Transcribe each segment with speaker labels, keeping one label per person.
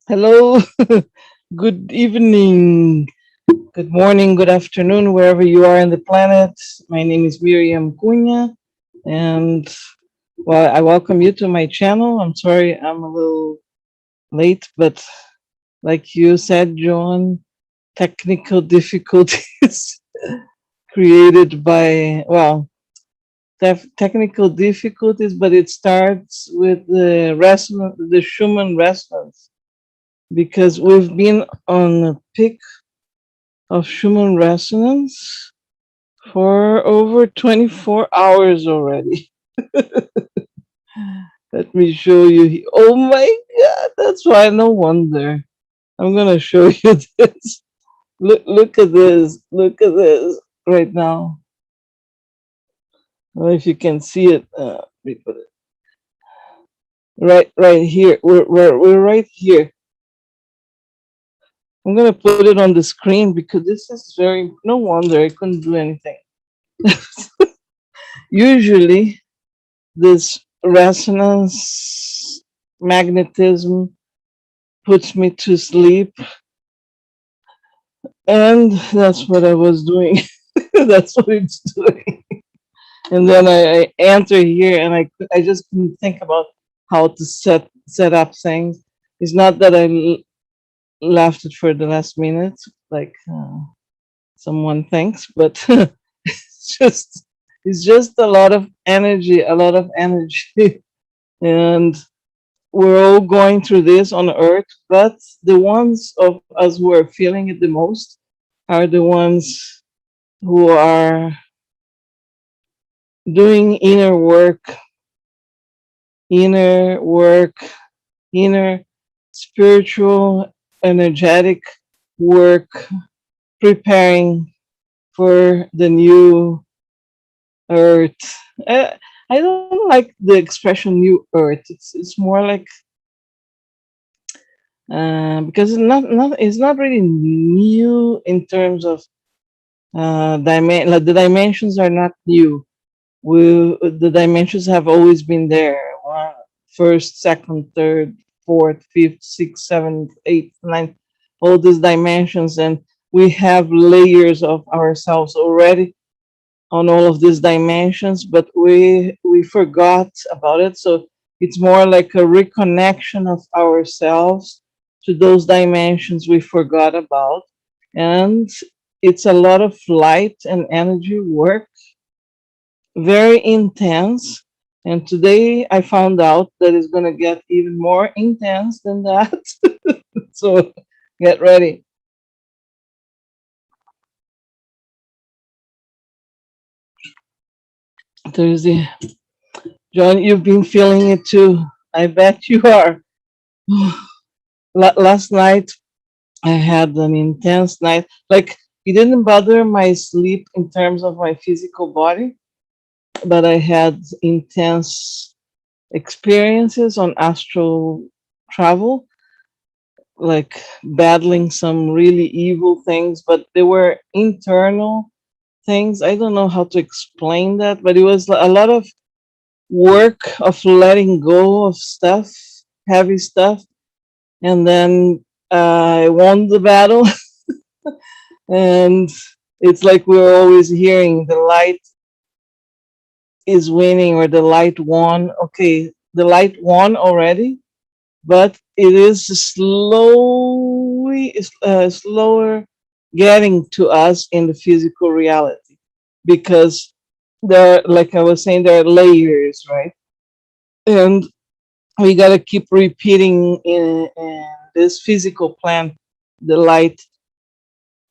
Speaker 1: Hello, good evening, good morning, good afternoon, wherever you are in the planet. My name is Miriam Cunha, and well, I welcome you to my channel. I'm sorry I'm a little late, but like you said, John, technical difficulties created by, well, technical difficulties, but it starts with the resonance, the Schumann resonance, because we've been on a peak of Schumann resonance for over 24 hours already. Let me show you. Oh my God, that's why no wonder. I'm gonna show you this. Look at this. Look at this right now. I don't know if you can see it. Let me put it right here. We're right here. I'm gonna put it on the screen because this is very. No wonder I couldn't do anything. Usually, this resonance magnetism puts me to sleep, and that's what I was doing. That's what it's doing. And then I enter here, and I just couldn't think about how to set up things. It's not that left it for the last minute, like someone thinks, but it's just a lot of energy, and we're all going through this on earth, but the ones of us who are feeling it the most are the ones who are doing inner work, inner spiritual, energetic work, preparing for the new earth. I don't like the expression new earth. It's more like because it's not really new in terms of like the dimensions are not new. The dimensions have always been there. First, second, third, fourth, fifth, sixth, seventh, eighth, ninth, all these dimensions, and we have layers of ourselves already on all of these dimensions, but we forgot about it. So it's more like a reconnection of ourselves to those dimensions we forgot about. And it's a lot of light and energy work, very intense. And today I found out that it's going to get even more intense than that. So get ready. Thursday. John, you've been feeling it too. I bet you are. Last night I had an intense night. Like it didn't bother my sleep in terms of my physical body, but I had intense experiences on astral travel, like battling some really evil things, but they were internal things. I don't know how to explain that, but it was a lot of work of letting go of stuff, heavy stuff, and then I won the battle. And it's like we're always hearing the light is winning or the light won. Okay, the light won already, but it is slower getting to us in the physical reality, because there, like I was saying, there are layers, right? And we got to keep repeating in this physical plan. The light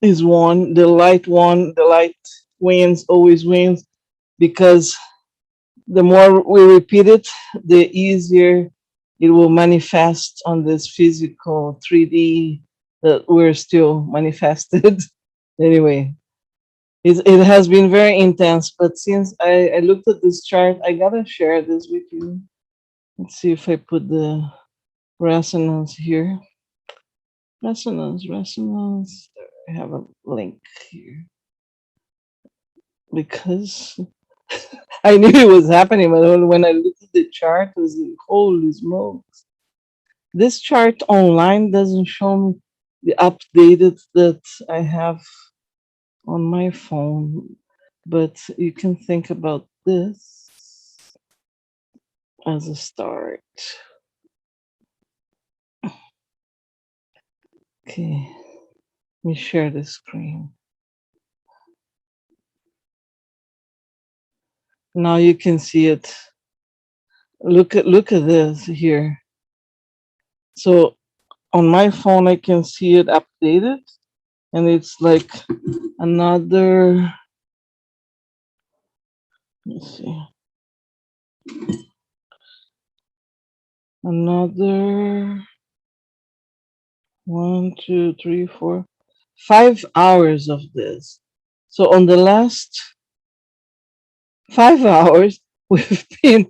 Speaker 1: is one, the light won, the light wins, always wins, because the more we repeat it, the easier it will manifest on this physical 3D that we're still manifested. Anyway, it has been very intense, but since I looked at this chart, I gotta share this with you. Let's see if I put the resonance here. Resonance. I have a link here because I knew it was happening, but when I looked at the chart, I was like, holy smokes. This chart online doesn't show me the updated that I have on my phone, but you can think about this as a start. Okay, let me share the screen. Now you can see it. Look at this here. So on my phone I can see it updated, and it's like another, let's see, another 5 hours of this. So on the last 5 hours, we've been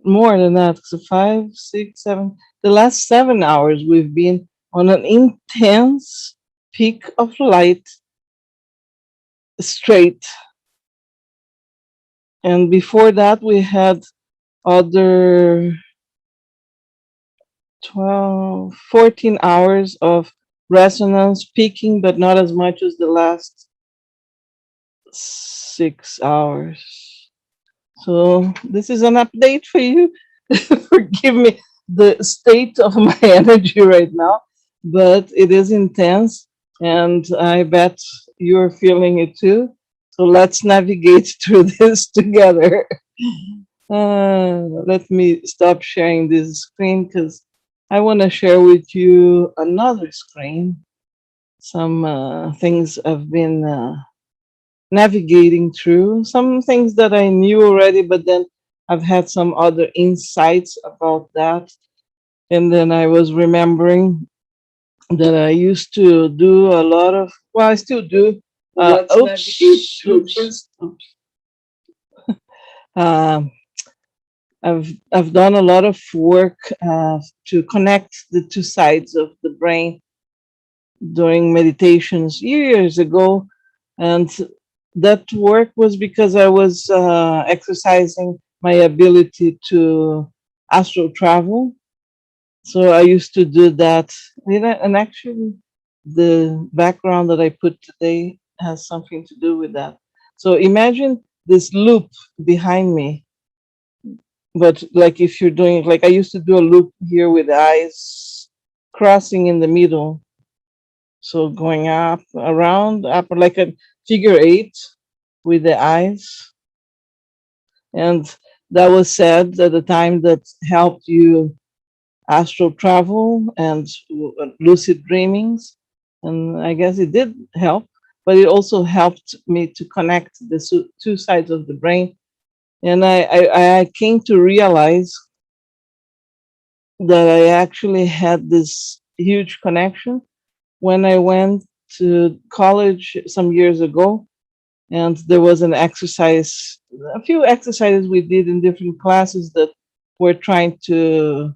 Speaker 1: more than that. So five, six, seven. The last 7 hours, we've been on an intense peak of light straight. And before that, we had other 12, 14 hours of resonance peaking, but not as much as the last 6 hours. So this is an update for you. Forgive me the state of my energy right now, but it is intense, and I bet you're feeling it too. So let's navigate through this together. Let me stop sharing this screen because I want to share with you another screen. Some things I've been navigating through, some things that I knew already, but then I've had some other insights about that. And then I was remembering that I used to do a lot of, well, I still do. Oops. Um, I've done a lot of work to connect the two sides of the brain during meditations years ago, and that work was because I was exercising my ability to astral travel. So I used to do that. And actually, the background that I put today has something to do with that. So imagine this loop behind me, but like if you're doing, like I used to do a loop here with the eyes crossing in the middle. So going up, around, up like a figure eight with the eyes. And that was said at the time that helped you astral travel and lucid dreamings. And I guess it did help, but it also helped me to connect the two sides of the brain. And I came to realize that I actually had this huge connection when I went to college some years ago. And there was an exercise, a few exercises we did in different classes that were trying to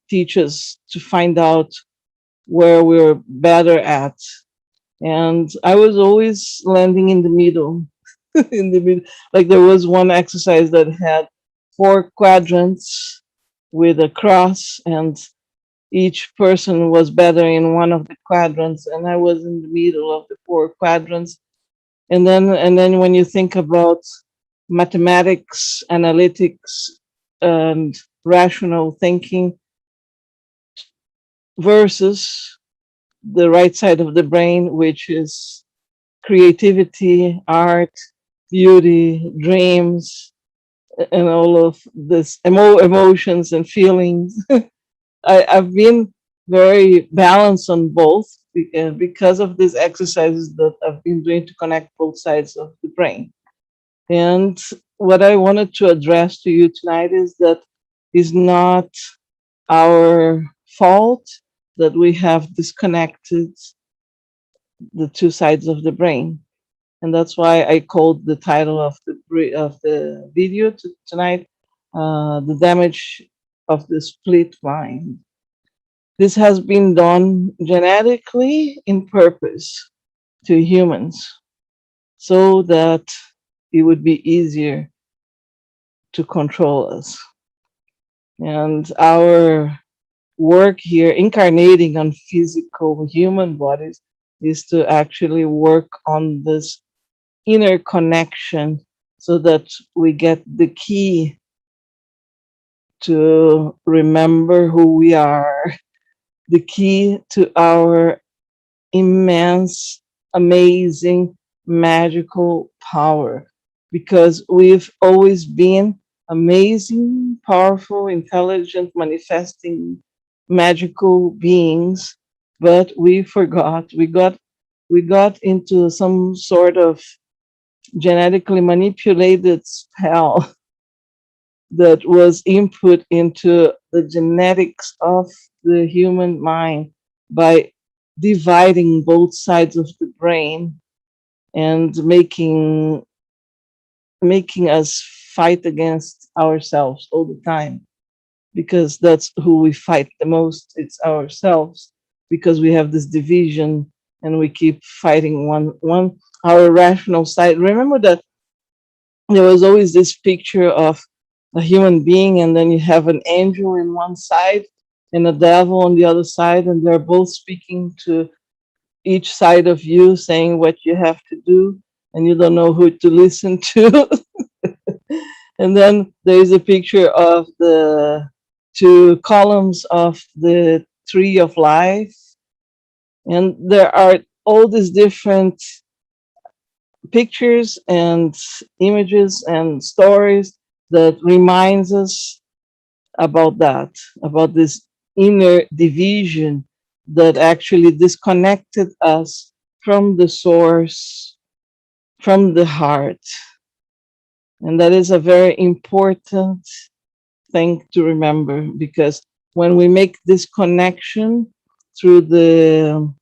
Speaker 1: teach us to find out where we were better at. And I was always landing in the middle, in the middle. Like there was one exercise that had 4 quadrants with a cross, and each person was better in one of the quadrants, and I was in the middle of the 4 quadrants. And then when you think about mathematics, analytics, and rational thinking versus the right side of the brain, which is creativity, art, beauty, dreams, and all of this emotions and feelings. I've been very balanced on both because of these exercises that I've been doing to connect both sides of the brain. And what I wanted to address to you tonight is that is not our fault that we have disconnected the two sides of the brain. And that's why I called the title of the video tonight, "The Damage of the Split Mind." This has been done genetically in purpose to humans so that it would be easier to control us. And our work here, incarnating on physical human bodies, is to actually work on this inner connection so that we get the key to remember who we are, the key to our immense, amazing, magical power. Because we've always been amazing, powerful, intelligent, manifesting, magical beings, but we forgot. We got into some sort of genetically manipulated spell that was input into the genetics of the human mind by dividing both sides of the brain and making us fight against ourselves all the time, because that's who we fight the most. It's ourselves, because we have this division and we keep fighting one our rational side. Remember that there was always this picture of a human being, and then you have an angel in one side and a devil on the other side, and they're both speaking to each side of you, saying what you have to do, and you don't know who to listen to. And then there is a picture of the two columns of the tree of life, and there are all these different pictures and images and stories that reminds us about that, about this inner division that actually disconnected us from the source, from the heart. And that is a very important thing to remember, because when we make this connection through the,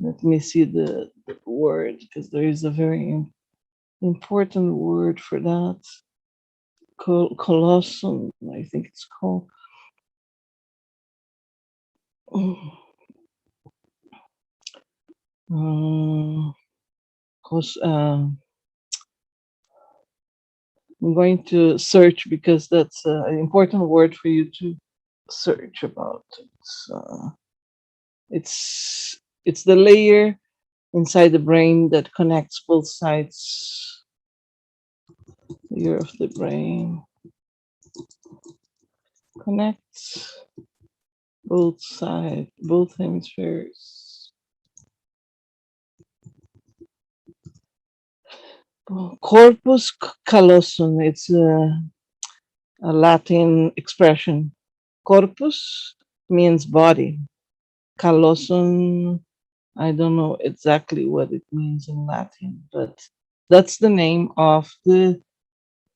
Speaker 1: let me see the word, because there is a very important word for that. Colossum, I think it's called. Uh, I'm going to search, because that's an important word for you to search about. It's the layer inside the brain that connects both sides. Layer of the brain connects both sides, both hemispheres. Corpus callosum. It's a Latin expression. Corpus means body. Callosum, I don't know exactly what it means in Latin, but that's the name of the,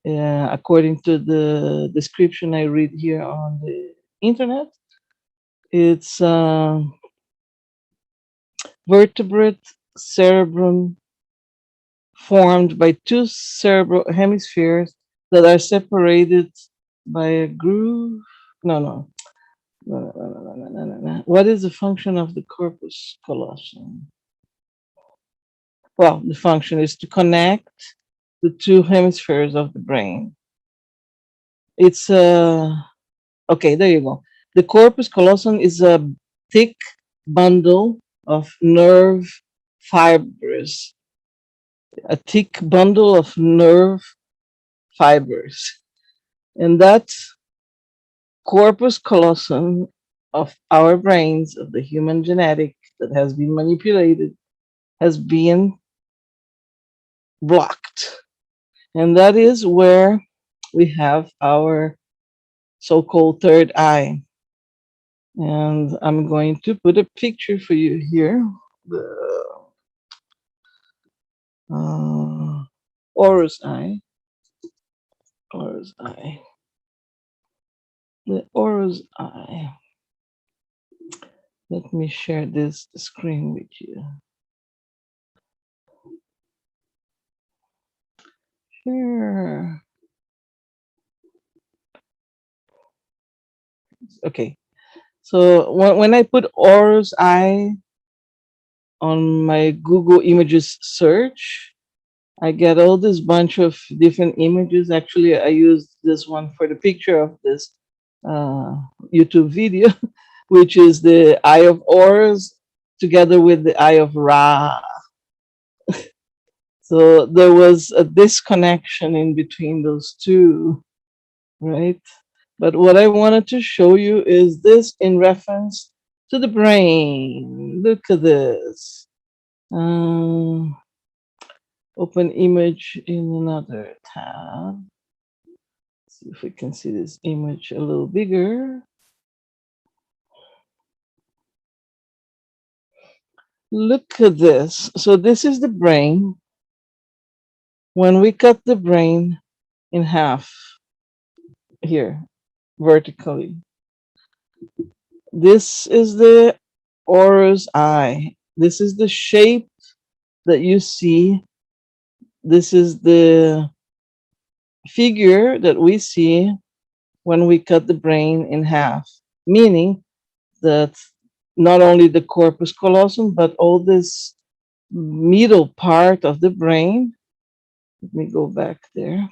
Speaker 1: according to the description I read here on the internet, it's vertebrate cerebrum formed by two cerebral hemispheres that are separated by a groove. No, no. No, no, no, no, no, no, no, no. What is the function of the corpus callosum? Well, the function is to connect the two hemispheres of the brain. It's okay, there you go. The corpus callosum is a thick bundle of nerve fibers, a thick bundle of nerve fibers. And that corpus callosum of our brains, of the human genetic that has been manipulated, has been blocked. And that is where we have our so called third eye. And I'm going to put a picture for you here. The Horus eye. Horus eye. The Horus eye. Let me share this screen with you. Sure. Okay. So when I put Horus eye on my Google Images search, I get all this bunch of different images. Actually, I used this one for the picture of this uh, YouTube video. which is the Eye of Horus, together with the Eye of Ra. So there was a disconnection in between those two, right? But what I wanted to show you is this in reference to the brain. Look at this. Um, Open image in another tab. See if we can see this image a little bigger. Look at this. So this is the brain. When we cut the brain in half here, vertically, this is the aura's eye. This is the shape that you see. This is the figure that we see when we cut the brain in half, meaning that not only the corpus callosum, but all this middle part of the brain. Let me go back there.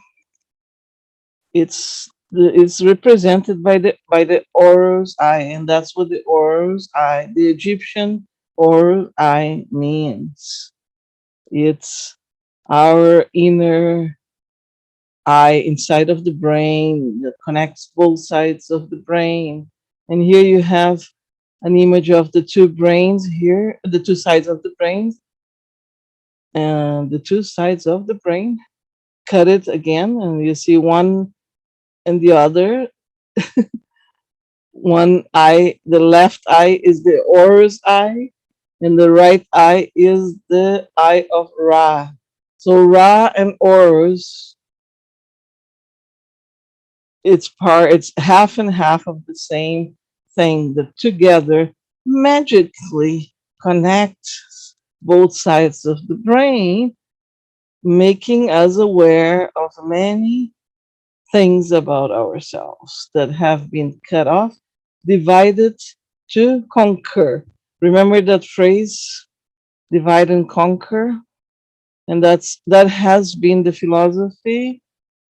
Speaker 1: It's represented by the Horus eye, and that's what the Horus eye, the Egyptian Horus eye means. It's our inner eye inside of the brain that connects both sides of the brain. And here you have an image of the two brains here, the two sides of the brain, and the two sides of the brain. Cut it again, and you see one and the other. One eye, the left eye is the Horus eye, and the right eye is the eye of Ra. So Ra and Horus, it's half and half of the same thing that together magically connects both sides of the brain, making us aware of many things about ourselves that have been cut off, divided to conquer. Remember that phrase, divide and conquer? And that has been the philosophy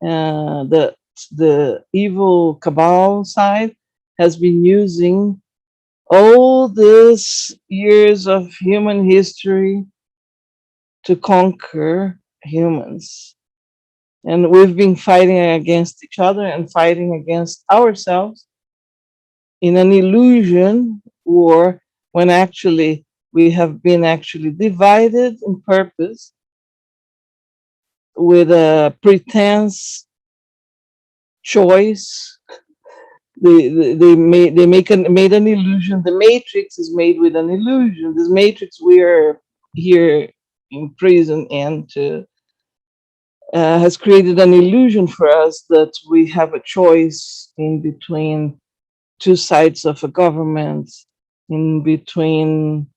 Speaker 1: that the evil cabal side has been using all these years of human history to conquer humans. And we've been fighting against each other and fighting against ourselves in an illusion war, when actually we have been actually divided in purpose with a pretense choice. Made an illusion. The matrix is made with an illusion. This matrix we are here in prison and to has created an illusion for us that we have a choice in between two sides of a government, in between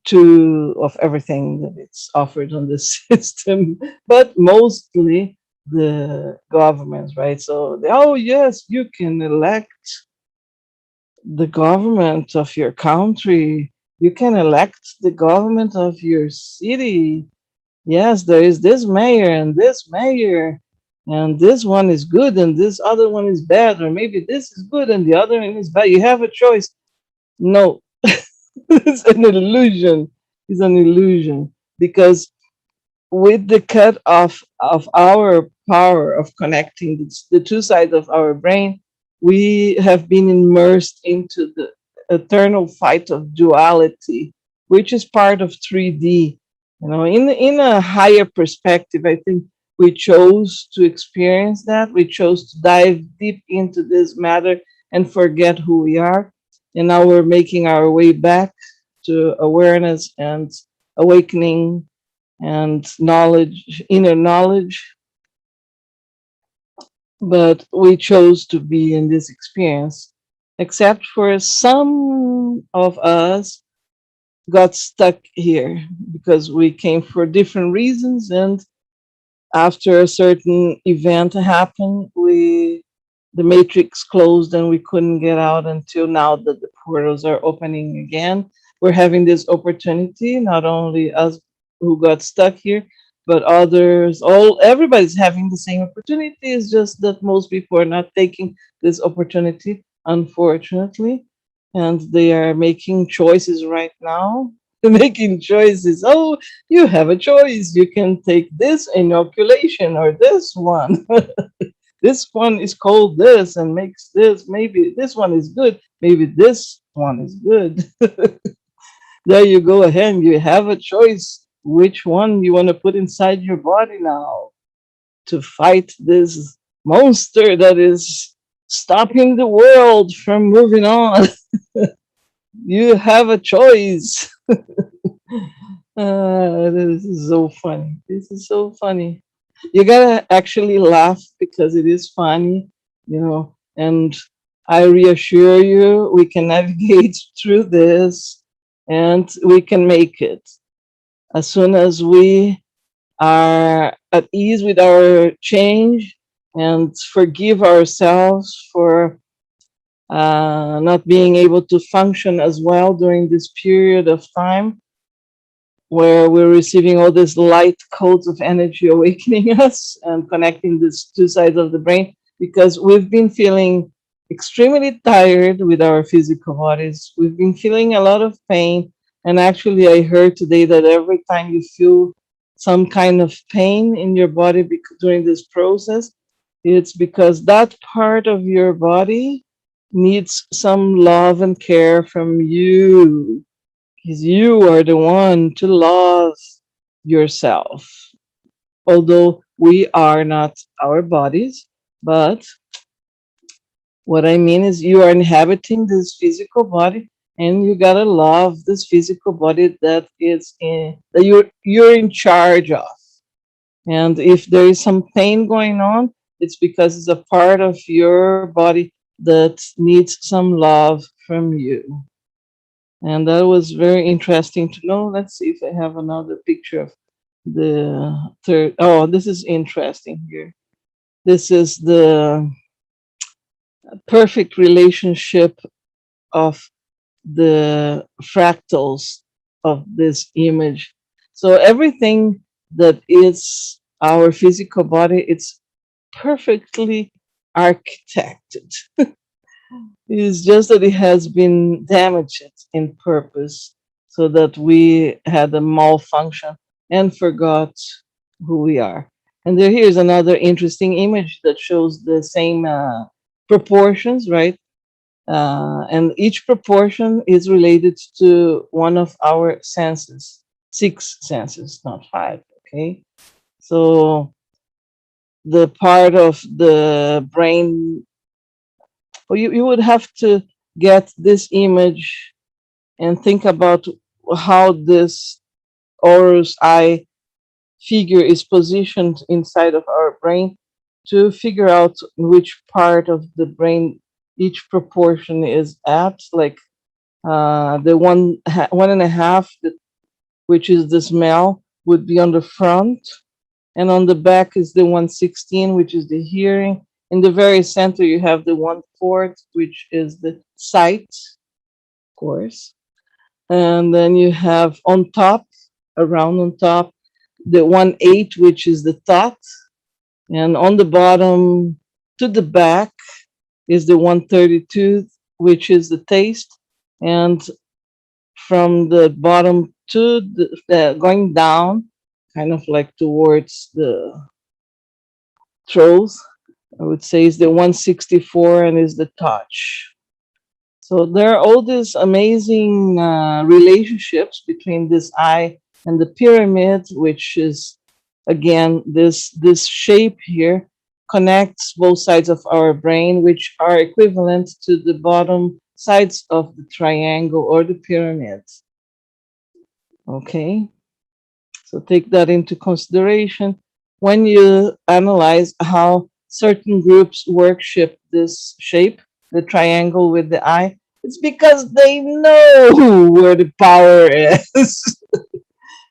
Speaker 1: two of everything that it's offered on the system, but mostly the governments, right? So, oh yes, you can elect the government of your country. You can elect the government of your city. Yes, there is this mayor and this one is good and this other one is bad, or maybe this is good and the other one is bad. You have a choice. No, it's an illusion. It's an illusion because with the cut off of our power of connecting the two sides of our brain, we have been immersed into the eternal fight of duality, which is part of 3D. You know, in a higher perspective, I think we chose to experience that. We chose to dive deep into this matter and forget who we are. And now we're making our way back to awareness and awakening and knowledge, inner knowledge, but we chose to be in this experience, except for some of us got stuck here because we came for different reasons, and after a certain event happened, we the matrix closed and we couldn't get out until now that the portals are opening again. We're having this opportunity, not only us who got stuck here, but others, all everybody's having the same opportunity. It's just that most people are not taking this opportunity, unfortunately. and they are making choices right now. Making choices. Oh, you have a choice. You can take this inoculation or this one. This one is called this and makes this. Maybe this one is good. Maybe this one is good. There you go ahead. You have a choice which one you want to put inside your body now to fight this monster that is stopping the world from moving on. You have a choice. This is so funny. This is so funny. You gotta actually laugh because it is funny, and I reassure you, we can navigate through this and we can make it as soon as we are at ease with our change and forgive ourselves for not being able to function as well during this period of time where we're receiving all these light codes of energy awakening us and connecting these two sides of the brain because we've been feeling extremely tired with our physical bodies. We've been feeling a lot of pain. And actually, I heard today that every time you feel some kind of pain in your body during this process, it's because that part of your body needs some love and care from you because you are the one to love yourself. Although we are not our bodies, but what I mean is you are inhabiting this physical body and you gotta love this physical body that you're in charge of. And if there is some pain going on, it's because it's a part of your body that needs some love from you. And that was very interesting to know. Let's see if I have another picture of the third. Oh, this is interesting here. This is the perfect relationship of the fractals of this image. So everything that is our physical body, it's perfectly architected. It's just that it has been damaged in purpose so that we had a malfunction and forgot who we are. And here's another interesting image that shows the same proportions, right? And each proportion is related to one of our senses, six senses, not five, okay? So the part of the brain, well, you would have to get this image and think about how this Horus eye figure is positioned inside of our brain to figure out which part of the brain each proportion is at. Like the one and a half, which is the smell, would be on the front, and on the back is the 116, which is the hearing. In the very center, you have the 1/4, which is the sight, of course. And then you have on top, around on top, the 1/8, which is the thought. And on the bottom to the back is the 132, which is the taste. And from the bottom to going down, kind of like towards the throat, I would say is the 164 and is the touch. So there are all these amazing relationships between this eye and the pyramid, which is again this shape here connects both sides of our brain, which are equivalent to the bottom sides of the triangle or the pyramid. Okay, so take that into consideration when you analyze how certain groups worship this shape, the triangle with the eye. It's because they know where the power is.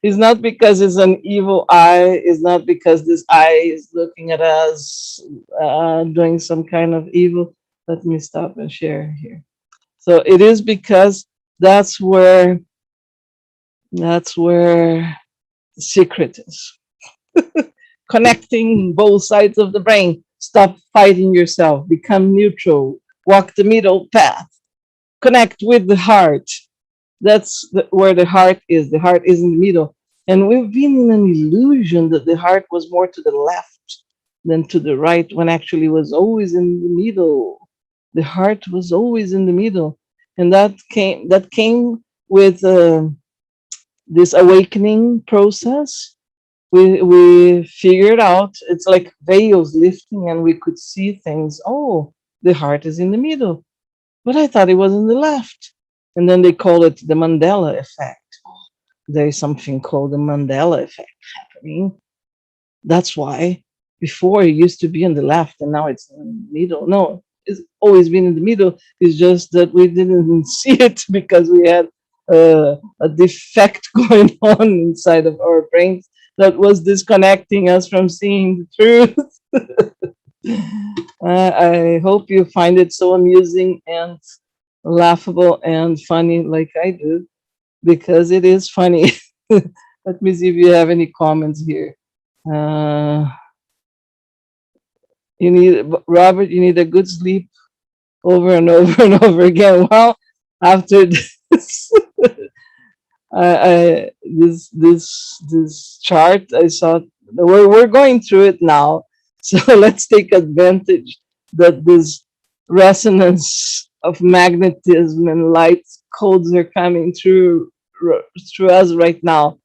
Speaker 1: It's not because it's an evil eye. It's not because this eye is looking at us doing some kind of evil. Let me stop and share here. So it is because that's where that's where the secret is. Connecting both sides of the brain. Stop fighting yourself. Become neutral. Walk the middle path. connect with the heart. That's where the heart is. The heart is in the middle. And we've been in an illusion that the heart was more to the left than to the right, when actually it was always in the middle. The heart was always in the middle. And that came with this awakening process. We figured out, it's like veils lifting and we could see things. Oh, the heart is in the middle, but I thought it was in the left. And then they call it the Mandela effect. There is something called the Mandela effect happening. That's why before it used to be in the left and now it's in the middle. No, it's always been in the middle. It's just that we didn't see it because we had a defect going on inside of our brains that was disconnecting us from seeing the truth. I hope you find it so amusing and laughable and funny like I do, because it is funny. Let me see if you have any comments here. Uh, you need, Robert, you need a good sleep over and over and over again. Well, after this, this chart, I saw we're going through it now, so let's take advantage that this resonance of magnetism and light codes are coming through us right now,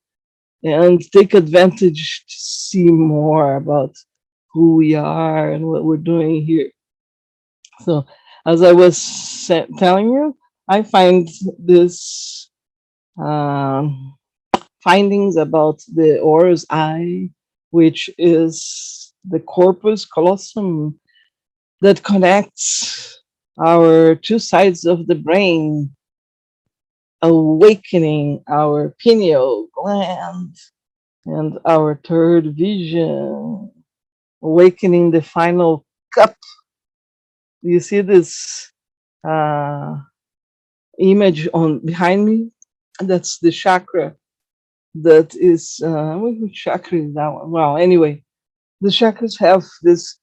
Speaker 1: and take advantage to see more about who we are and what we're doing here. So, as I was telling you, I find this um, findings about the Aura's eye, which is the corpus callosum that connects our two sides of the brain, awakening our pineal gland and our third vision, awakening the final cup. You see this uh, image on behind me? That's the chakra. That is which chakra is that one? Well, anyway, the chakras have this.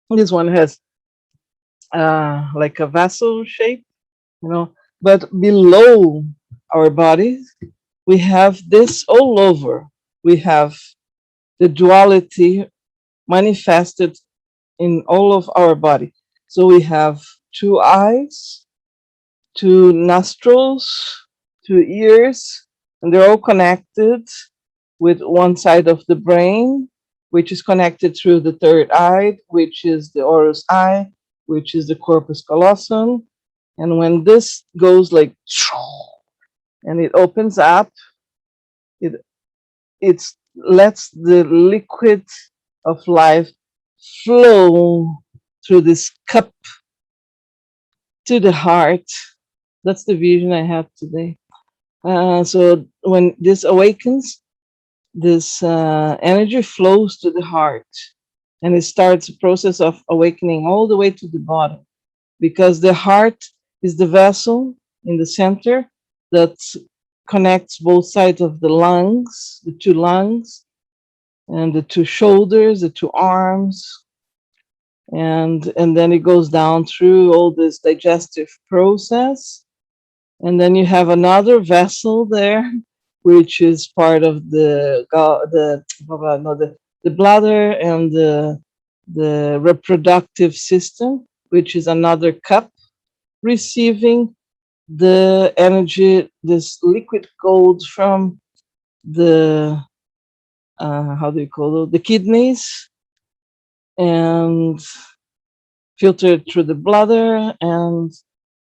Speaker 1: This one has like a vessel shape, you know, but below our bodies, we have this all over. We have the duality manifested in all of our body. So we have two eyes, two nostrils, two ears, and they're all connected with one side of the brain, which is connected through the third eye, which is the Horus eye, which is the corpus callosum. And when this goes like, and it opens up, it it lets the liquid of life flow through this cup to the heart. That's the vision I have today. So when this awakens, this energy flows to the heart, and it starts a process of awakening all the way to the bottom, because the heart is the vessel in the center that connects both sides of the lungs, the two lungs, and the two shoulders, the two arms, and then it goes down through all this digestive process. And then you have another vessel there, which is part of the bladder and the reproductive system, which is another cup receiving the energy, this liquid gold from the how do you call it, the kidneys, and filtered through the bladder and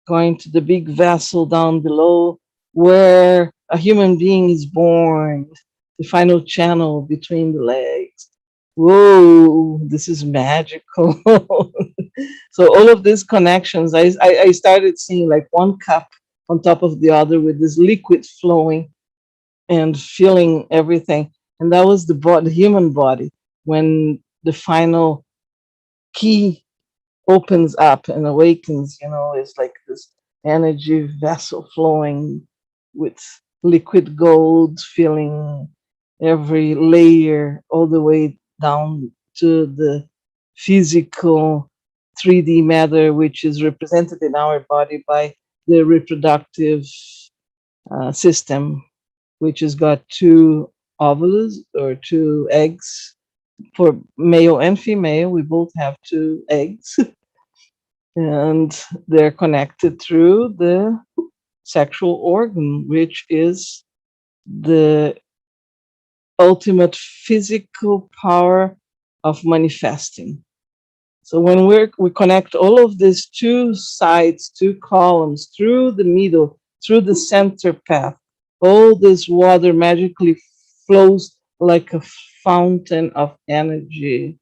Speaker 1: going to the big vessel down below where a human being is born, the final channel between the legs. Whoa, this is magical. So all of these connections, I started seeing like one cup on top of the other with this liquid flowing and feeling everything. And that was the human body, when the final key opens up and awakens, it's like this energy vessel flowing with liquid gold, filling every layer all the way down to the physical 3D matter, which is represented in our body by the reproductive system, which has got two ovules or two eggs. For male and female, we both have two eggs, and they're connected through the sexual organ, which is the ultimate physical power of manifesting. So when we connect all of these two sides, two columns through the middle, through the center path, all this water magically flows like a fountain of energy,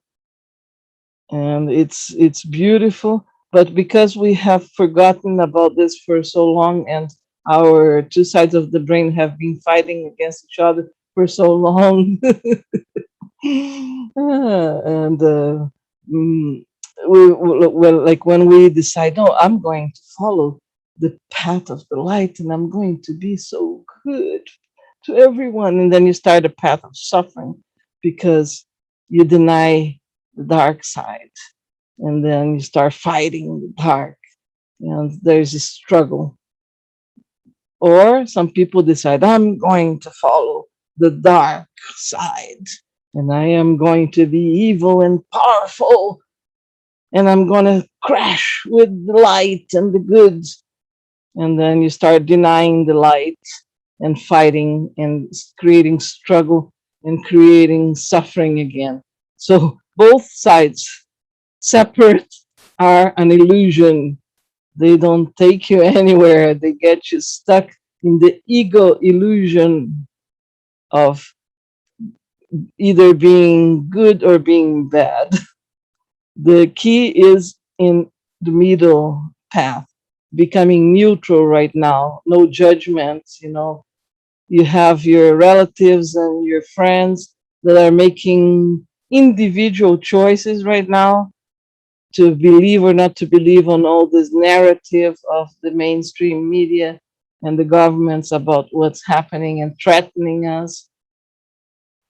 Speaker 1: and it's beautiful. But because we have forgotten about this for so long, and our two sides of the brain have been fighting against each other for so long, and mm, well, like when we decide, no, I'm going to follow the path of the light, and I'm going to be so good to everyone, and then you start a path of suffering because you deny the dark side, and then you start fighting the dark, and there's a struggle. Or some people decide, I'm going to follow the dark side, and I am going to be evil and powerful, and I'm going to crash with the light and the goods. And then you start denying the light and fighting and creating struggle and creating suffering again. So both sides separate are an illusion. They don't take you anywhere. They get you stuck in the ego illusion of either being good or being bad. The key is in the middle path, becoming neutral right now, no judgments. You have your relatives and your friends that are making individual choices right now to believe or not to believe on all this narrative of the mainstream media and the governments about what's happening and threatening us.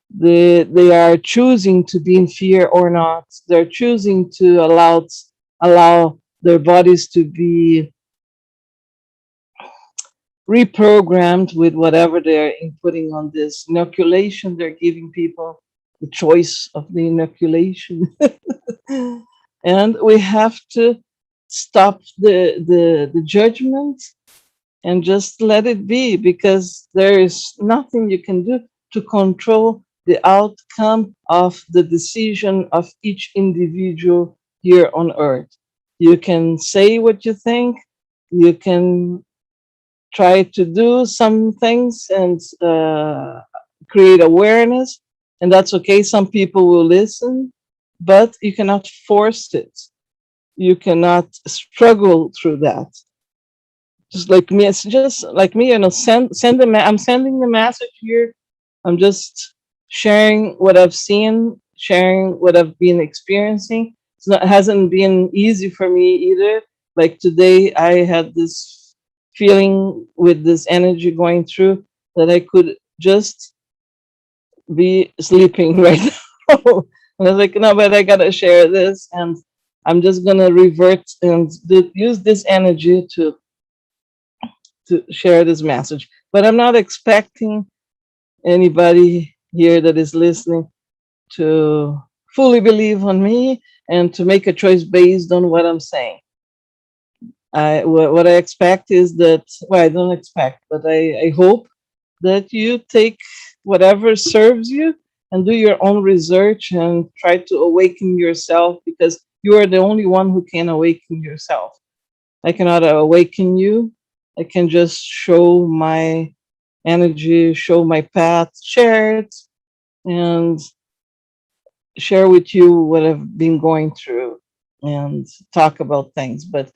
Speaker 1: They are choosing to be in fear or not. They're choosing to allow their bodies to be reprogrammed with whatever they're inputting on this inoculation. They're giving people the choice of the inoculation. And we have to stop the judgment and just let it be, because there is nothing you can do to control the outcome of the decision of each individual here on earth. You can say what you think, you can try to do some things and create awareness, and that's okay. Some people will listen, but you cannot force it. You cannot struggle through that. Just like me, it's just like me. Send the. I'm sending the message here. I'm just sharing what I've seen, sharing what I've been experiencing. It hasn't been easy for me either. Like today, I had this feeling with this energy going through that I could just be sleeping right now. And I was like, no, but I gotta share this, and I'm just gonna revert and use this energy to share this message. But I'm not expecting anybody here that is listening to fully believe on me and to make a choice based on what I'm saying. What I expect is that, well, I don't expect, but I hope that you take whatever serves you and do your own research and try to awaken yourself, because you are the only one who can awaken yourself. I cannot awaken you. I can just show my energy, show my path, share it, and share with you what I've been going through and talk about things. But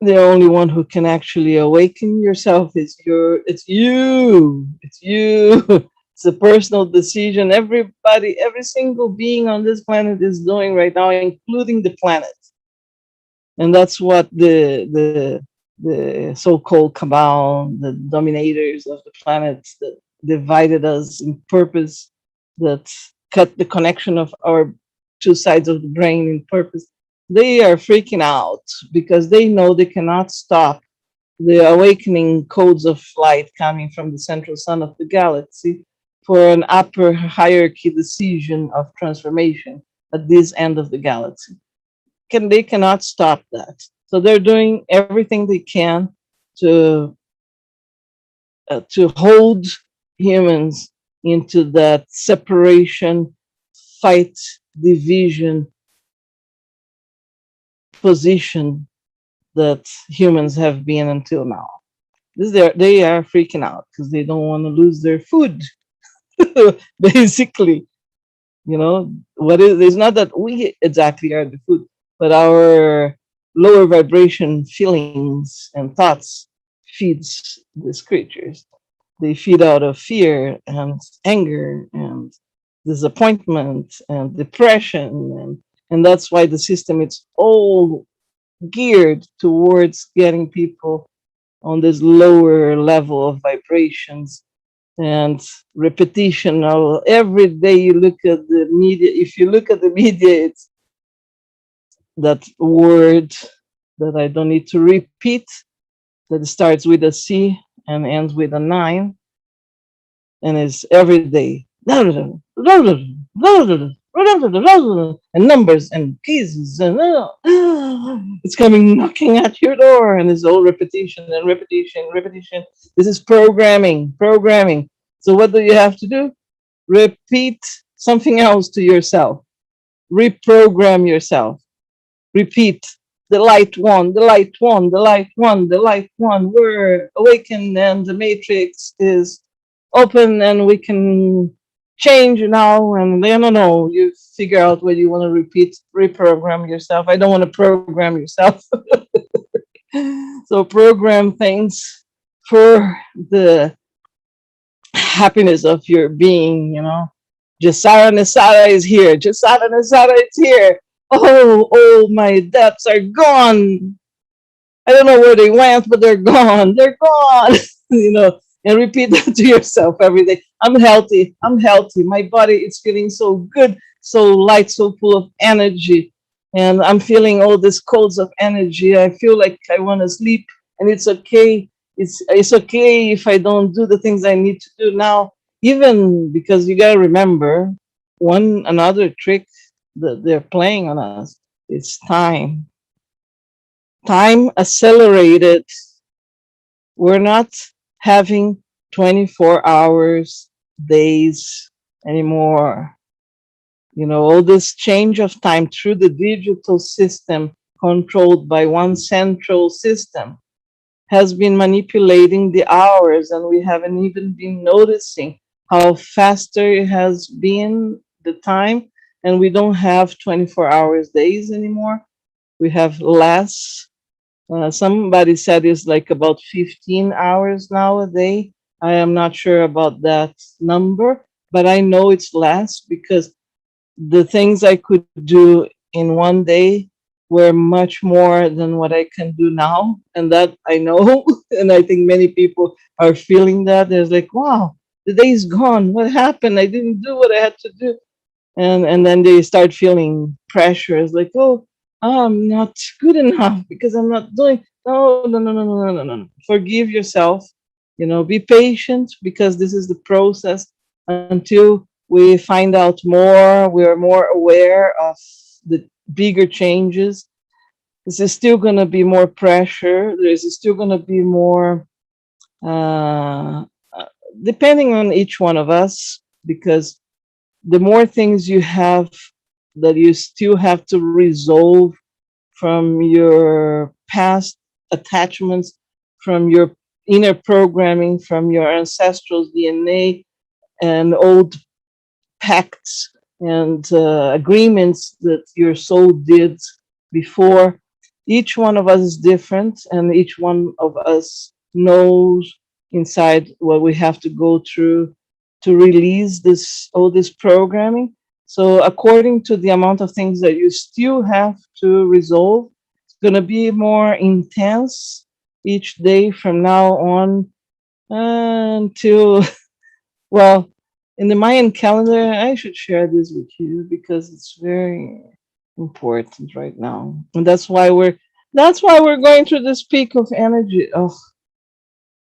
Speaker 1: the only one who can actually awaken yourself is it's you. It's you. It's a personal decision. Everybody, every single being on this planet is doing right now, including the planet. And that's what the so-called cabal, the dominators of the planet that divided us in purpose, that cut the connection of our two sides of the brain in purpose. They are freaking out because they know they cannot stop the awakening codes of light coming from the central sun of the galaxy for an upper hierarchy decision of transformation at this end of the galaxy. They cannot stop that. So they're doing everything they can to to hold humans into that separation, fight, division position that humans have been until now. They are freaking out because they don't want to lose their food. Basically, what is it's not that we exactly are the food, but our lower vibration feelings and thoughts feeds these creatures. They feed out of fear and anger and disappointment and depression, and that's why the system is all geared towards getting people on this lower level of vibrations and repetition. Every day you look at the media, if you look at the media, it's that word that I don't need to repeat, that starts with a C and ends with a nine, and it's every day. And numbers and keys and it's coming knocking at your door, and it's all repetition and repetition, repetition. This is programming. So what do you have to do? Repeat something else to yourself. Reprogram yourself. Repeat the light one, the light one, the light one, the light one. We're awakened and the matrix is open and we can change now. And I don't know, you figure out what you want to repeat, reprogram yourself. I don't want to program yourself. So program things for the happiness of your being. Jasara Nasara is here. Jasara Nasara is here. Oh, all my debts are gone. I don't know where they went, but they're gone. They're gone. And repeat that to yourself every day. I'm healthy. I'm healthy. My body is feeling so good, so light, so full of energy. And I'm feeling all these codes of energy. I feel like I want to sleep, and it's okay. It's okay if I don't do the things I need to do now. Even because you gotta remember one another trick that they're playing on us. It's time. Time accelerated. We're not having 24 hours days anymore. All this change of time through the digital system controlled by one central system has been manipulating the hours, and we haven't even been noticing how faster it has been the time. And we don't have 24 hours days anymore. We have less. Somebody said it's like about 15 hours now a day. I am not sure about that number, but I know it's less because the things I could do in one day were much more than what I can do now. And that I know. And I think many people are feeling that. There's like, wow, the day's gone. What happened? I didn't do what I had to do. And then they start feeling pressure. It's like, oh, I'm not good enough because I'm not doing. No, no, no, no, no, no, no, no. Forgive yourself. Be patient because this is the process until we find out more. We are more aware of the bigger changes. This is still going to be more pressure. There is still going to be more, uh, uh, depending on each one of us, because the more things you have that you still have to resolve from your past attachments, from your inner programming, from your ancestral DNA and old pacts and agreements that your soul did before. Each one of us is different, and each one of us knows inside what we have to go through to release this all this programming. So, according to the amount of things that you still have to resolve, it's going to be more intense each day from now on until well, in the Mayan calendar, I should share this with you because it's very important right now, and that's why we're going through this peak of energy. Oh,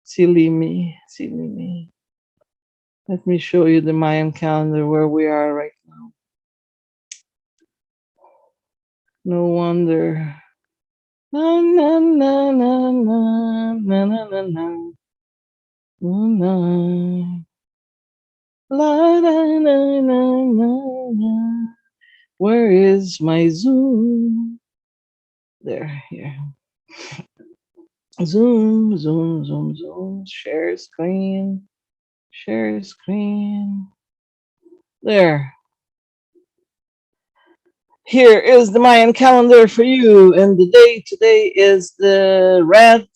Speaker 1: Silly me, silly me. Let me show you the Mayan calendar where we are right now. No wonder. Na na na na na na na na na na na. La la la la la la. Where is my Zoom? There, here. Zoom, zoom, zoom, zoom. Share screen. Share screen. There. Here is the Mayan calendar for you. And the day today is the red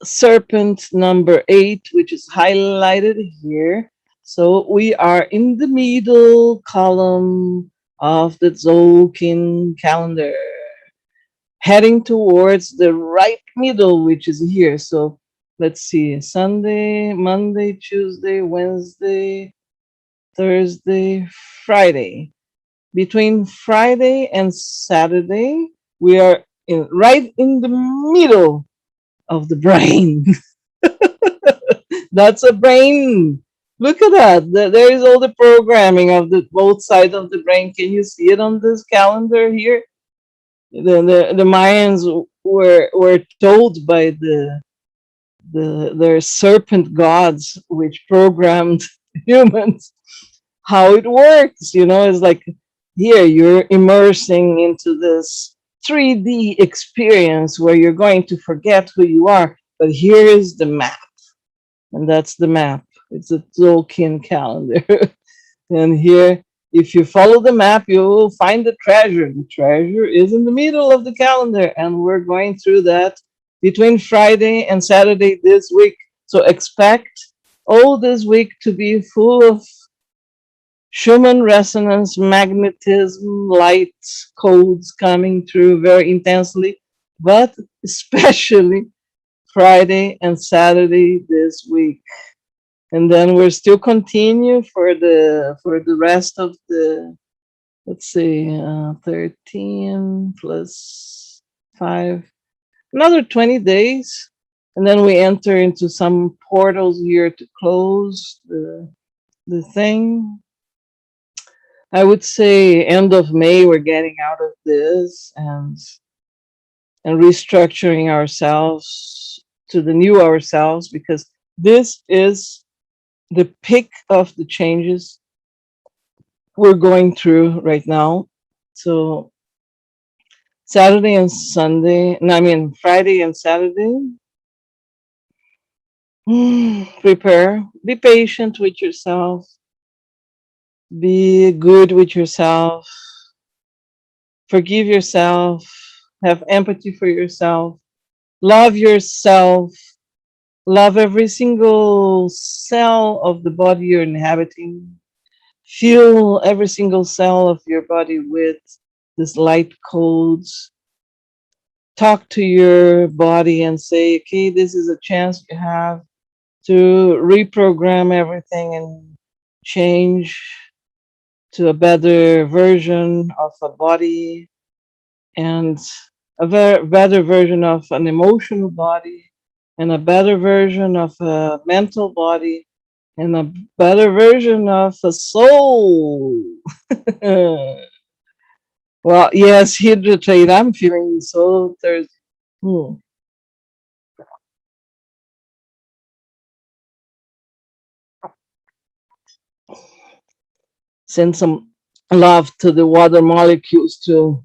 Speaker 1: serpent number 8, which is highlighted here. So we are in the middle column of the Tzolk'in calendar, heading towards the right middle, which is here. So let's see, Sunday, Monday, Tuesday, Wednesday, Thursday, Friday. Between Friday and Saturday, we are right in the middle of the brain. That's a brain. Look at that. There is all the programming of the both sides of the brain. Can you see it on this calendar here? The Mayans were told by their serpent gods, which programmed humans, how it works. You know, it's like here you're immersing into this 3D experience where you're going to forget who you are. But here is the map, and that's the map. It's a Tolkien calendar. And here, if you follow the map, you will find the treasure. The treasure is in the middle of the calendar, and we're going through that between Friday and Saturday this week. So expect all this week to be full of Schumann resonance, magnetism, light codes coming through very intensely, but especially Friday and Saturday this week. And then we're still continue for the rest of the, let's see, 13 plus 5, another 20 days. And then we enter into some portals here to close the thing. I would say end of May we're getting out of this and restructuring ourselves to the new ourselves, because this is the peak of the changes we're going through right now. So Saturday and Sunday, no, I mean Friday and Saturday, prepare, be patient with yourself, be good with yourself, forgive yourself, have empathy for yourself, love yourself, love every single cell of the body you're inhabiting. Fill every single cell of your body with this light codes. Talk to your body and say, okay, this is a chance you have to reprogram everything and change to a better version of a body and a better version of an emotional body and a better version of a mental body and a better version of a soul. Well, yes, hydrate. I'm feeling so thirsty. Hmm. Send some love to the water molecules too,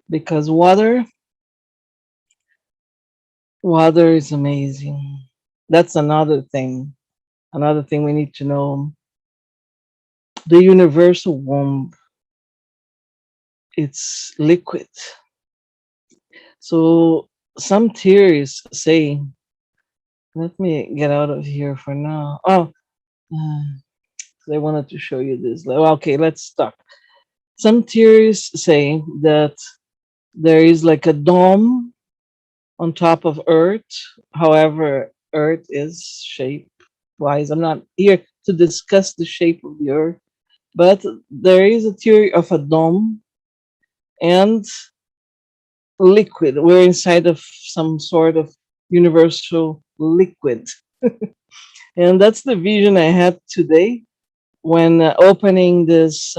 Speaker 1: because water is amazing. That's another thing we need to know. The universal womb, it's liquid. So some theories say, let me get out of here for now. Oh, uh, I wanted to show you this. Well, okay, let's stop. Some theories say that there is like a dome on top of Earth. However, Earth is shape wise. I'm not here to discuss the shape of the Earth, but there is a theory of a dome and liquid. We're inside of some sort of universal liquid. And that's the vision I had today when opening this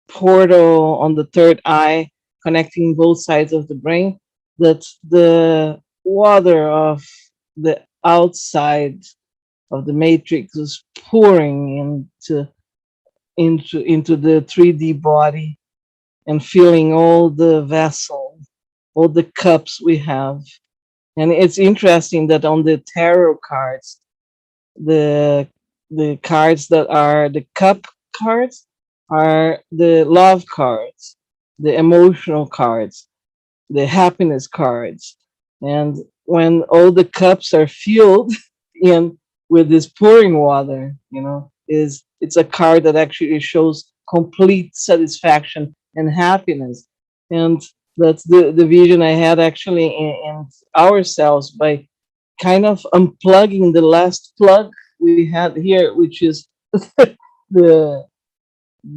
Speaker 1: portal on the third eye, connecting both sides of the brain, that the water of the outside of the matrix is pouring into the 3D body and filling all the vessel, all the cups we have. And it's interesting that on the tarot cards, the the cards that are the cup cards are the love cards, the emotional cards, the happiness cards. And when all the cups are filled in with this pouring water, is it's a card that actually shows complete satisfaction and happiness. And that's the vision I had actually in ourselves by kind of unplugging the last plug we had here, which is the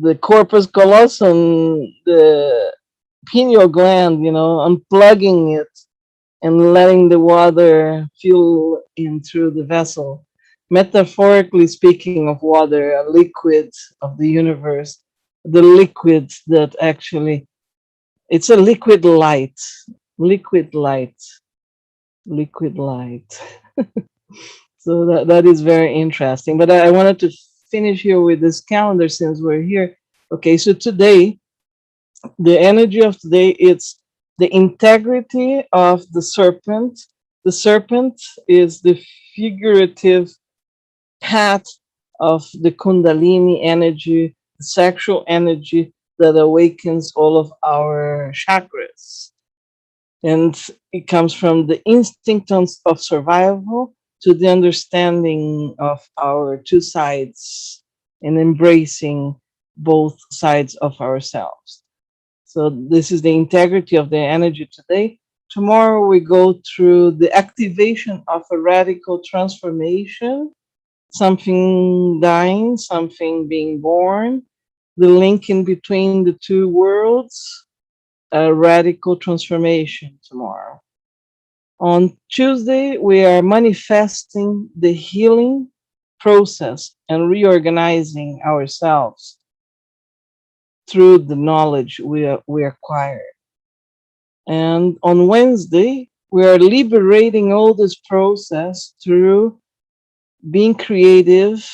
Speaker 1: the corpus callosum, the pineal gland, unplugging it and letting the water fill in through the vessel. Metaphorically speaking of water, a liquid of the universe, the liquid that actually, it's a liquid light, liquid light, liquid light. So that is very interesting. But I wanted to finish here with this calendar since we're here. Okay, so today, the energy of today, it's the integrity of the serpent. The serpent is the figurative path of the Kundalini energy, the sexual energy that awakens all of our chakras. And it comes from the instinct of survival to the understanding of our two sides and embracing both sides of ourselves. So this is the integrity of the energy today. Tomorrow we go through the activation of a radical transformation, something dying, something being born, the link in between the two worlds, a radical transformation tomorrow. On Tuesday, we are manifesting the healing process and reorganizing ourselves through the knowledge we acquire. And on Wednesday, we are liberating all this process through being creative,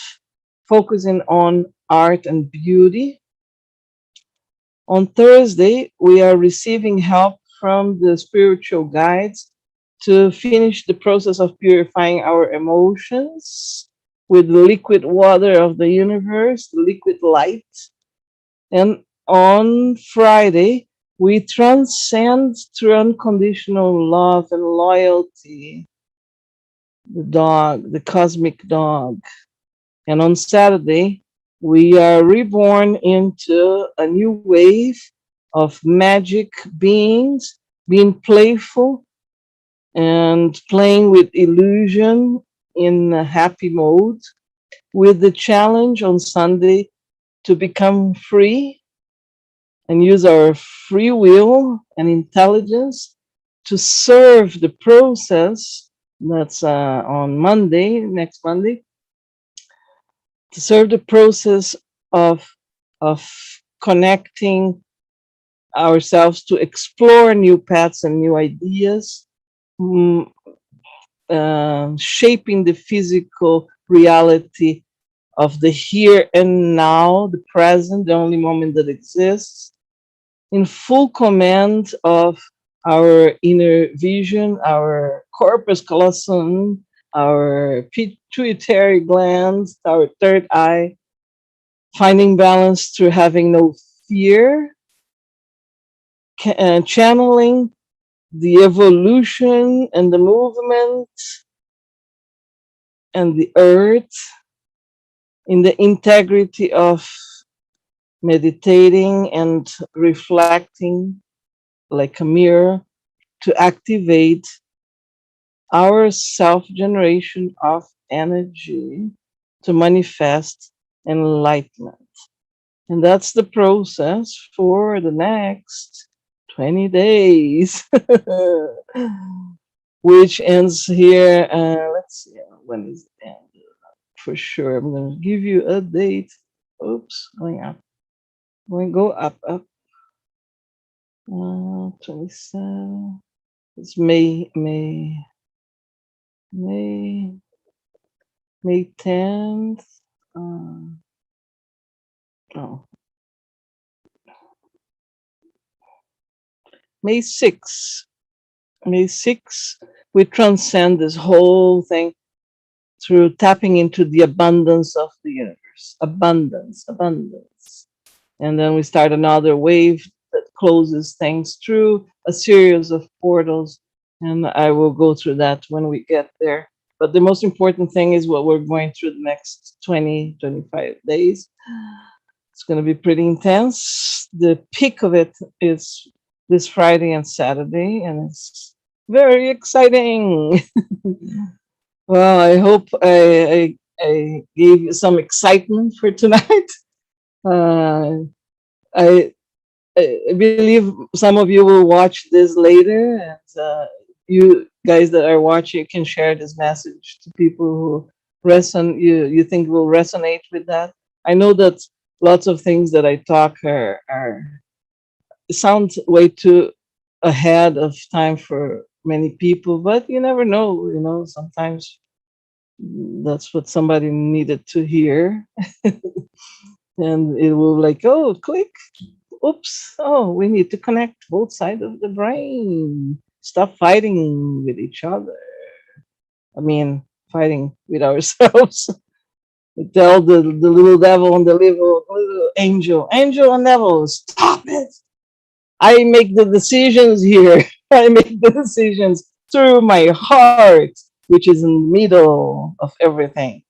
Speaker 1: focusing on art and beauty. On Thursday, we are receiving help from the spiritual guides to finish the process of purifying our emotions with the liquid water of the universe, the liquid light. And on Friday, we transcend through unconditional love and loyalty, the dog, the cosmic dog. And on Saturday, we are reborn into a new wave of magic beings, being playful and playing with illusion in a happy mode, with the challenge on Sunday to become free and use our free will and intelligence to serve the process. That's on Monday, next Monday, to serve the process of of connecting ourselves to explore new paths and new ideas, mm, shaping the physical reality of the here and now, the present, the only moment that exists, in full command of our inner vision, our corpus callosum, our pituitary glands, our third eye, finding balance through having no fear, channeling the evolution and the movement and the earth in the integrity of meditating and reflecting like a mirror to activate our self generation of energy to manifest enlightenment. And that's the process for the next 20 days. which ends here. Let's see, when is it end? For sure, I'm gonna give you a date. Oops, going up, go up, up. 27. It's May, May 10th. Uh, oh, May 6th. May 6th, we transcend this whole thing through tapping into the abundance of the universe. Abundance, abundance. And then we start another wave that closes things through a series of portals. And I will go through that when we get there. But the most important thing is what we're going through the next 20, 25 days. It's going to be pretty intense. The peak of it is this Friday and Saturday, and it's very exciting. Well, I hope I gave you some excitement for tonight. Uh, I, I believe some of you will watch this later, and you guys that are watching can share this message to people who you think will resonate with that. I know that lots of things that I talk are sound way too ahead of time for many people, but you never know. Sometimes that's what somebody needed to hear, and it will like, oh, click. Oops. Oh, we need to connect both sides of the brain. Stop fighting with each other. I mean, fighting with ourselves. We tell the little devil and the little angel, angel and devil, stop it. I make the decisions here. I make the decisions through my heart, which is in the middle of everything.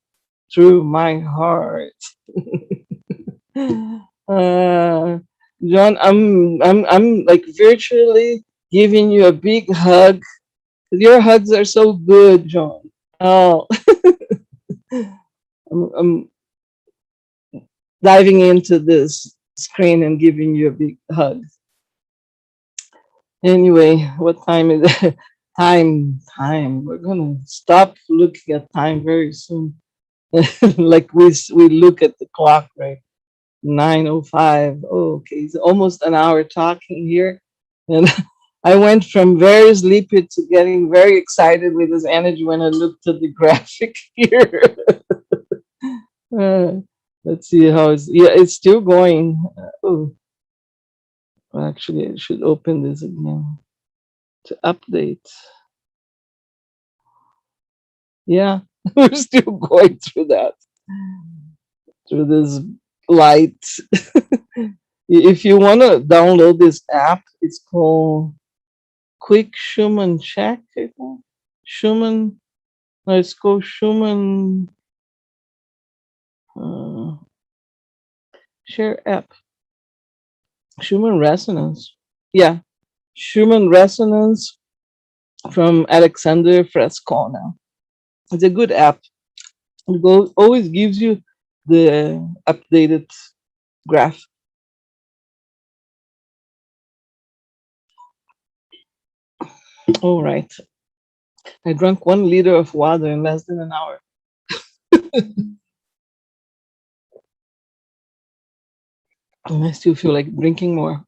Speaker 1: Through my heart. Uh, John, I'm like virtually giving you a big hug. Your hugs are so good, John. Oh, I'm diving into this screen and giving you a big hug. Anyway, what time is it? Time. We're gonna stop looking at time very soon. Like we look at the clock, right? 9:05. Oh, okay, it's almost an hour talking here, and I went from very sleepy to getting very excited with this energy when I looked at the graphic here. Uh, let's see how it's still going. Oh, well, actually, I should open this again to update. Yeah, we're still going through that, through this light. If you want to download this app, it's called Quick Schumann Check. I think. Schumann, no, it's called Schumann uh, Share App. Schumann Resonance. Yeah, Schumann Resonance from Alexander Frascona. It's a good app. Always gives you the updated graph. All right. I drank 1 liter of water in less than an hour. And I still feel like drinking more.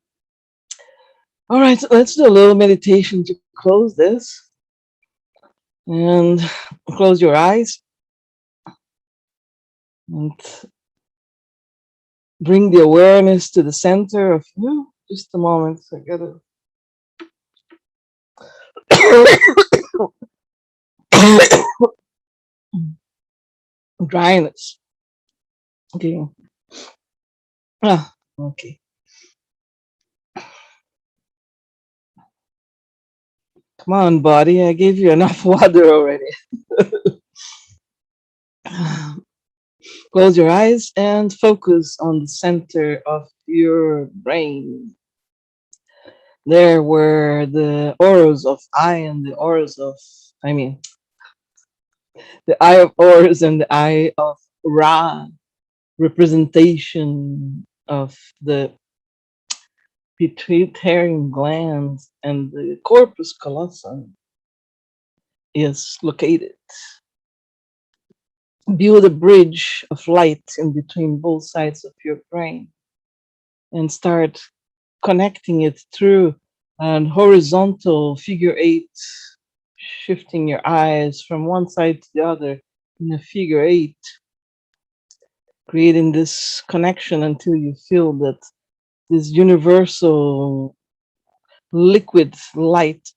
Speaker 1: All right, so let's do a little meditation to close this. And close your eyes and bring the awareness to the center of you. Just a moment. I gotta dryness. Okay. Ah, okay. Come on, body. I gave you enough water already. Close your eyes and focus on the center of your brain. There were the auras of I and the auras of, I mean, the eye of Horus and the eye of Ra, representation of the pituitary glands and the corpus callosum. is located. Build a bridge of light in between both sides of your brain and start connecting it through an horizontal figure eight, shifting your eyes from one side to the other in a figure eight, creating this connection until you feel that this universal liquid light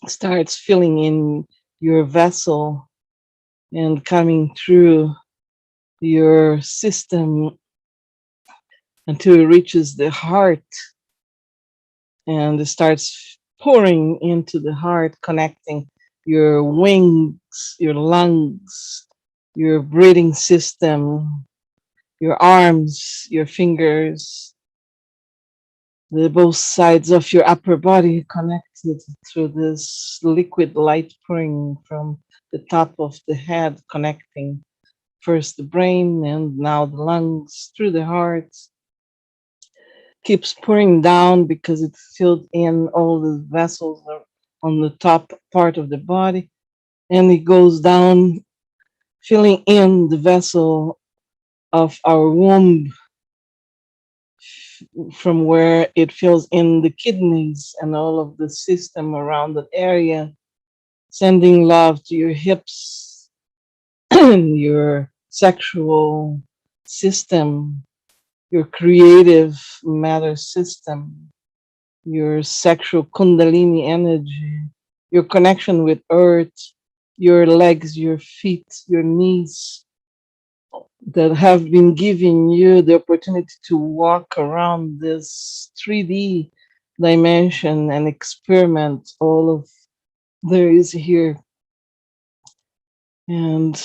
Speaker 1: starts filling in your vessel and coming through your system until it reaches the heart and it starts pouring into the heart, connecting your wings, your lungs, your breathing system, your arms, your fingers, the both sides of your upper body connected through this liquid light pouring from the top of the head, connecting first the brain and now the lungs through the heart. Keeps pouring down because it filled in all the vessels on the top part of the body, and it goes down, filling in the vessel of our womb from where it fills in the kidneys and all of the system around that area, sending love to your hips and your sexual system, your creative matter system, your sexual kundalini energy, your connection with earth, your legs, your feet, your knees that have been giving you the opportunity to walk around this 3D dimension and experiment all of there is here. And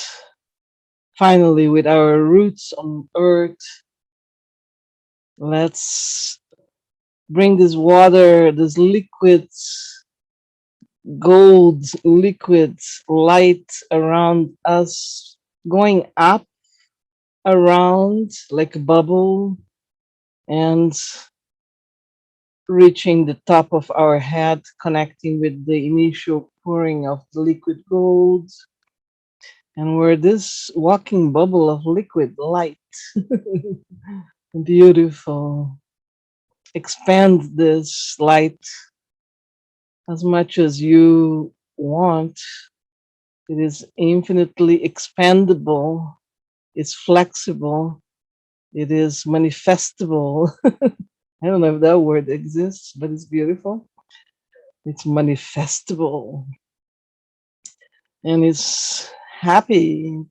Speaker 1: finally, with our roots on earth, let's bring this water, this liquids, gold liquids, light around us, going up around like a bubble and reaching the top of our head, connecting with the initial pouring of the liquid gold. And we're this walking bubble of liquid light. Beautiful. Expand this light as much as you want. It is infinitely expandable, it's flexible, it is manifestable. I don't know if that word exists, but it's beautiful. It's manifestable and it's happy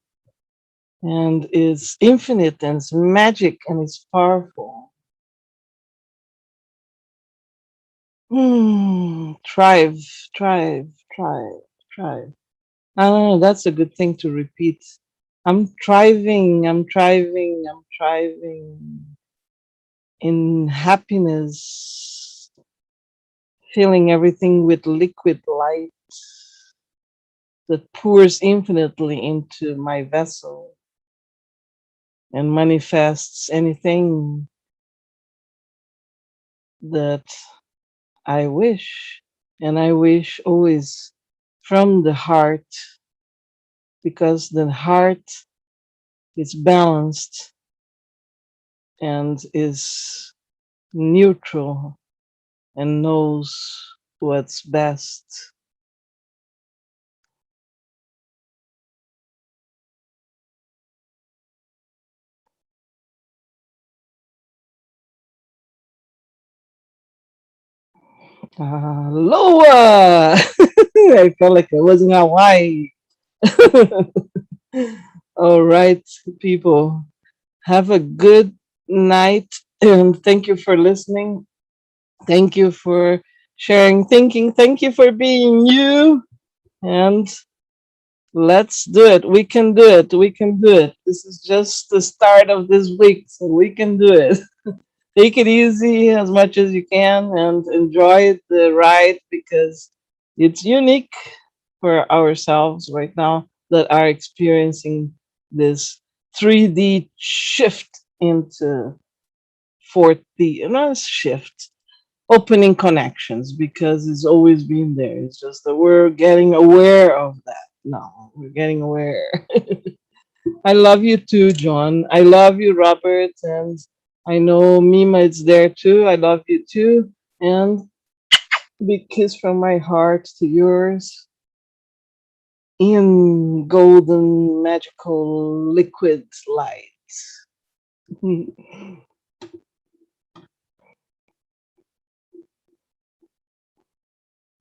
Speaker 1: and it's infinite and it's magic and it's powerful. Thrive, thrive, thrive, thrive. I don't know, that's a good thing to repeat. I'm thriving, I'm thriving, I'm thriving in happiness, filling everything with liquid light that pours infinitely into my vessel and manifests anything that I wish. And I wish always from the heart because the heart is balanced and is neutral and knows what's best. Aloha! I felt like I was in Hawaii. All right, people. Have a good night and thank you for listening. Thank you for sharing thinking. Thank you for being you. And let's do it. We can do it. We can do it. This is just the start of this week, so we can do it. Take it easy as much as you can and enjoy the ride because it's unique for ourselves right now that are experiencing this 3D shift into 4D, not shift, opening connections because it's always been there. It's just that we're getting aware of that. No, we're getting aware. I love you too, John. I love you, Robert, and I know Mima is there too. I love you too. And big kiss from my heart to yours in golden magical liquid light.